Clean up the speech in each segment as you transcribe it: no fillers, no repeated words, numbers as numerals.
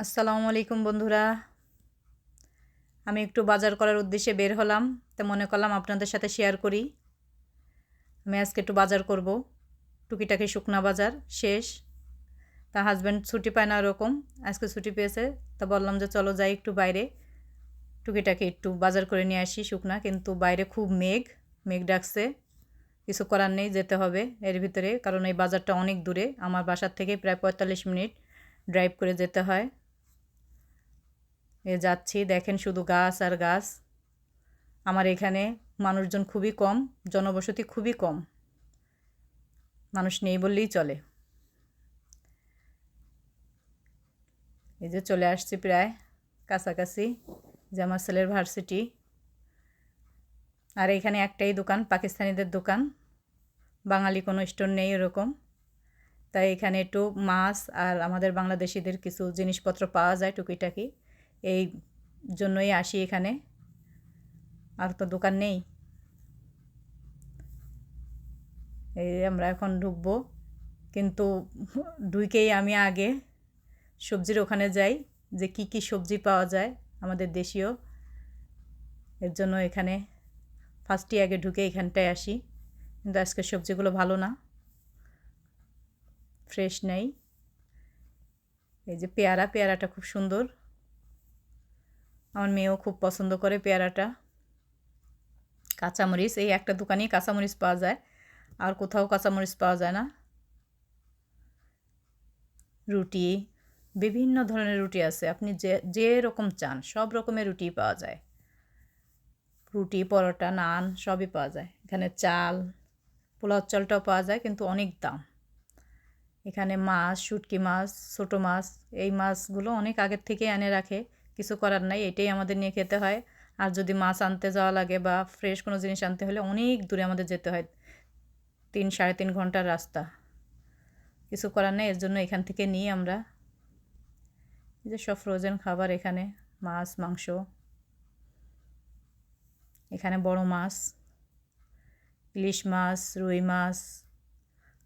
আসসালামু আলাইকুম বন্ধুরা। আমি একটু বাজার করার উদ্দেশ্যে বের হলাম, তো মনে করলাম আপনাদের সাথে শেয়ার করি। আমি আজকে একটু বাজার করব, টুকিটাকি শুকনা বাজার শেষ। তা হাজব্যান্ড ছুটি পায় না ওরকম, আজকে ছুটি পেয়েছে। তা বললাম যে চলো যাই একটু বাইরে, টুকিটাকি একটু বাজার করে নিয়ে আসি শুকনা। কিন্তু বাইরে খুব মেঘ মেঘ ডাকছে, কিছু করার নেই, যেতে হবে এর ভিতরে। কারণ এই বাজারটা অনেক দূরে, আমার বাসার থেকে প্রায় 45 মিনিট ড্রাইভ করে যেতে হয়। যাচ্ছি, দেখেন শুধু গাছ আর গাছ। আমার এখানে মানুষজন খুবই কম, জনবসতি খুবই কম, মানুষ নেই বললেই চলে। এই যে চলে আসছি প্রায় কাছাকাছি, যে আমার ছেলের ভার্সিটি। আর এখানে একটাই দোকান, পাকিস্তানিদের দোকান, বাঙালি কোনো স্টোর নেই এরকম। তাই এখানে একটু মাছ আর আমাদের বাংলাদেশিদের কিছু জিনিসপত্র পাওয়া যায় টুকিটাকি, এই জন্যই আসি এখানে। আর তো দোকান নেই। এই আমরা এখন ঢুকবো, কিন্তু ঢুকেই আমি আগে সবজির ওখানে যাই, যে কি কি সবজি পাওয়া যায় আমাদের দেশীয়। এর জন্য এখানে ফার্স্টই আগে ঢুকে এখানটায় আসি। কিন্তু আজকের সবজিগুলো ভালো না, ফ্রেশ নেই। এই যে পেয়ারাটা খুব সুন্দর, আমার মেয়েও খুব পছন্দ করে পেয়ারাটা। কাঁচামরিচ, এই একটা দোকানেই কাঁচামরিচ পাওয়া যায়, আর কোথাও কাঁচামরিচ পাওয়া যায় না। রুটি, বিভিন্ন ধরনের রুটি আছে, আপনি যে যে রকম চান সব রকমের রুটি পাওয়া যায়। রুটি, পরোটা, নান সবই পাওয়া যায় এখানে। চাল, পোলাও চালটাও পাওয়া যায়, কিন্তু অনেক দাম। এখানে মাছ, শুটকি মাছ, ছোটো মাছ, এই মাছগুলো অনেক আগের থেকে এনে রাখে, কিছু করার নাই, এটাই আমাদের নিয়ে খেতে হয়। আর যদি মাছ আনতে যাওয়া লাগে বা ফ্রেশ কোনো জিনিস আনতে হলে অনেক দূরে আমাদের যেতে হয়, 3-3.5 ঘন্টার রাস্তা। কিছু করার নেই, এর জন্য এখান থেকে নিই আমরা। এই যে সব ফ্রোজেন খাবার এখানে, মাছ, মাংস। এখানে বড় মাছ, ইলিশ মাছ, রুই মাছ,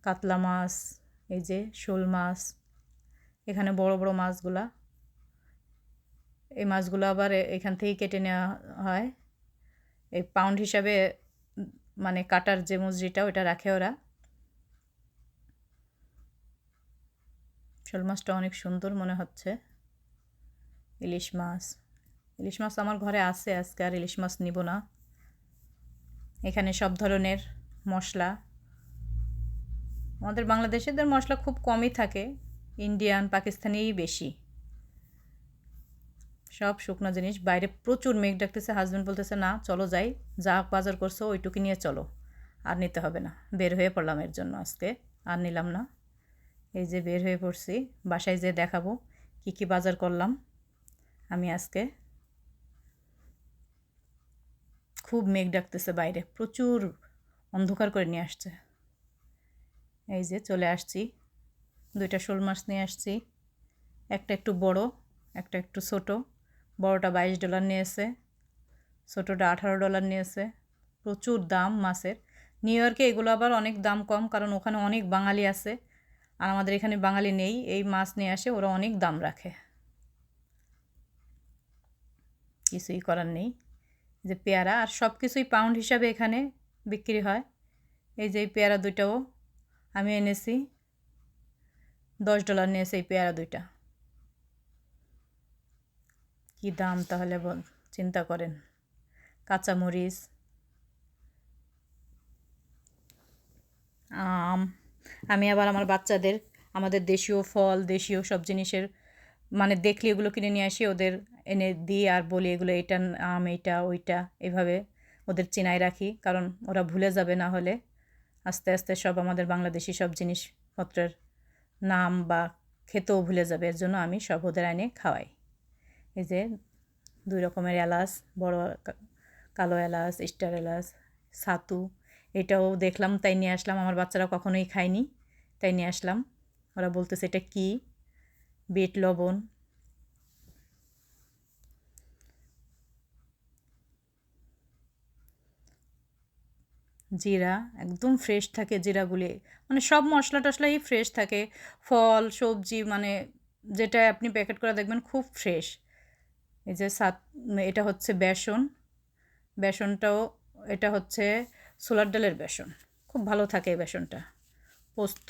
কাতলা মাছ, এই যে শোল মাছ। এখানে বড় বড় মাছগুলা, এই মাছগুলো আবার এখান থেকেই কেটে নেওয়া হয়। এই পাউন্ড হিসাবে, মানে কাটার যে মজুরিটা ওটা রাখে ওরা। শোল মাছটা অনেক সুন্দর মনে হচ্ছে। ইলিশ মাছ, ইলিশ মাছ আমার ঘরে আছে, আজকে আর ইলিশ মাছ নিব না। এখানে সব ধরনের মশলা, আমাদের বাংলাদেশিদের মশলা খুব কমই থাকে, ইন্ডিয়ান পাকিস্তানিই বেশি। সব শুকনো জিনিস। বাইরে প্রচুর মেঘ ডাকতেছে, হাজব্যান্ড বলতেছে না চলো যাই, যা বাজার করছো ওইটুকু নিয়ে চলো, আর নিতে হবে না। বের হয়ে পড়লাম এর জন্য আজকে, আর নিলাম না। এই যে বের হয়ে পড়ছি, বাসায় যেয়ে দেখাবো কি কি বাজার করলাম আমি আজকে। খুব মেঘ ডাকতেছে বাইরে, প্রচুর অন্ধকার করে নিয়ে আসছে। এই যে চলে আসছি, 2টা শোল মাছ নিয়ে আসছি, একটা একটু বড়, একটা একটু ছোট। বড়টা $22 নিয়েছে, ছোটোটা $18 নিয়েছে। প্রচুর দাম মাছের। নিউ ইয়র্কে এগুলো আবার অনেক দাম কম, কারণ ওখানে অনেক বাঙালি আছে, আর আমাদের এখানে বাঙালি নেই। এই মাছ নিয়ে আসে, ওরা অনেক দাম রাখে, কিছুই করার নেই। যে পেয়ারা আর সব কিছুই পাউন্ড হিসাবে এখানে বিক্রি হয়। এই যে এই পেয়ারা দুইটাও আমি এনেছি, $10 নিয়েছে এই পেয়ারা দুইটা। কি দাম তাহলে চিন্তা করেন। কাঁচামরিচ, আম। আমি আবার আমার বাচ্চাদের আমাদের দেশীয় ফল, দেশীয় সব জিনিসের মানে দেখলে এগুলো কিনে নিয়ে আসি, ওদের এনে দিই আর বলি এগুলো এটা আম, এইটা ওইটা, এভাবে ওদের চেনায় রাখি, কারণ ওরা ভুলে যাবে না হলে। আস্তে আস্তে সব আমাদের বাংলাদেশি সব জিনিসপত্রের নাম বা খেতেও ভুলে যাবে, এর জন্য আমি সব ওদের এনে খাওয়াই। এই যে 2 রকমের এলাচ, বড় কালো এলাচ, স্টার এলাচ, ছাতু, এটাও দেখলাম তাই নিয়ে আসলাম। আমার বাচ্চারা কখনোই খায়নি, তাই নিয়ে আসলাম। ওরা বলতেছে এটা কী, বিট লবণ। জিরা একদম ফ্রেশ থাকে জিরাগুলি, মানে সব মশলা টশলাই ফ্রেশ থাকে। ফল সবজি মানে যেটা আপনি প্যাকেট করে দেখবেন খুব ফ্রেশ। এই যে এটা হচ্ছে বেসন, বেসনটাও এটা হচ্ছে ছোলার ডালের বেসন, খুব ভালো থাকে এই বেসনটা। পোস্ত,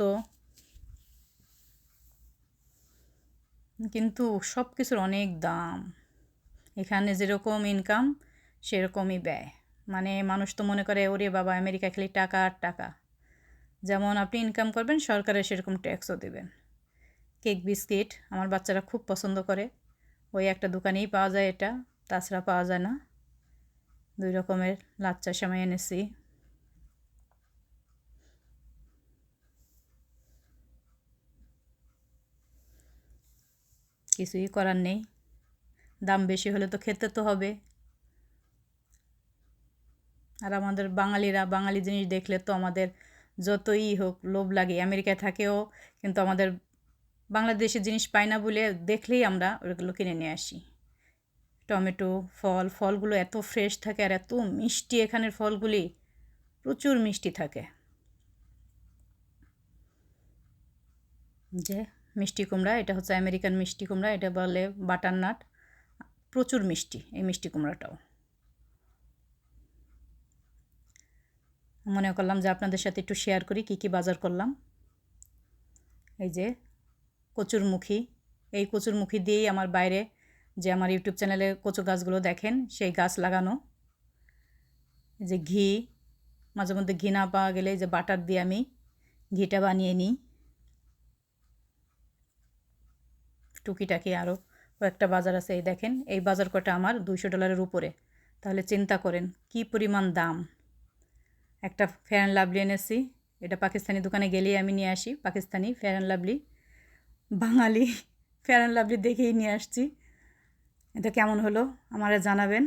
কিন্তু সব কিছুর অনেক দাম। এখানে যেরকম ইনকাম সেরকমই ব্যয়। মানে মানুষ তো মনে করে ওরে বাবা আমেরিকা খালি টাকা আর টাকা। যেমন আপনি ইনকাম করবেন সরকারের সেরকম ট্যাক্সও দেবেন। কেক বিস্কিট আমার বাচ্চারা খুব পছন্দ করে, ওই একটা দোকানেই পাওয়া যায় এটা, তাছাড়া পাওয়া যায় না। 2 রকমের লাচ্চা সেমাই এনেছি। কিছুই করার নেই, দাম বেশি হলে তো খেতে তো হবে। আর আমাদের বাঙালিরা বাঙালি জিনিস দেখলে তো আমাদের যতই হোক লোভ লাগে। আমেরিকায় থাকেও কিন্তু আমাদের বাংলাদেশের জিনিস পাই না বলে দেখলেই আমরা ওগুলো কিনে নিয়ে আসি। টমেটো, ফলগুলো এত ফ্রেশ থাকে আর এত মিষ্টি, এখানের ফলগুলি প্রচুর মিষ্টি থাকে। যে মিষ্টি কুমড়া, এটা হচ্ছে আমেরিকান মিষ্টি কুমড়া, এটা বলে বাটারনাট, প্রচুর মিষ্টি এই মিষ্টি কুমড়াটাও। মনে করলাম যে আপনাদের সাথে একটু শেয়ার করি কী কী বাজার করলাম। এই যে কচুরমুখী, এই কচুরমুখী দিয়েই আমার বাইরে যে আমার ইউটিউব চ্যানেলে কচু গাছগুলো দেখেন সেই গাছ লাগানো। এই যে ঘি, মাঝে মধ্যে ঘি না পাওয়া গেলে এই যে বাটার দিয়ে আমি ঘিটা বানিয়ে নিই। টুকিটাকি আরও কয়েকটা বাজার আছে, এই দেখেন এই বাজার কটা আমার $200 উপরে। তাহলে চিন্তা করেন কি পরিমাণ দাম। একটা ফেয়ার অ্যান্ড লাভলি এনেছি, এটা পাকিস্তানি দোকানে গেলেই আমি নিয়ে আসি, Pakistani fair and lovely. Bangali fair and lovely দেখেই নিয়ে আসছি। এটা কেমন হলো আমারা জানাবেন।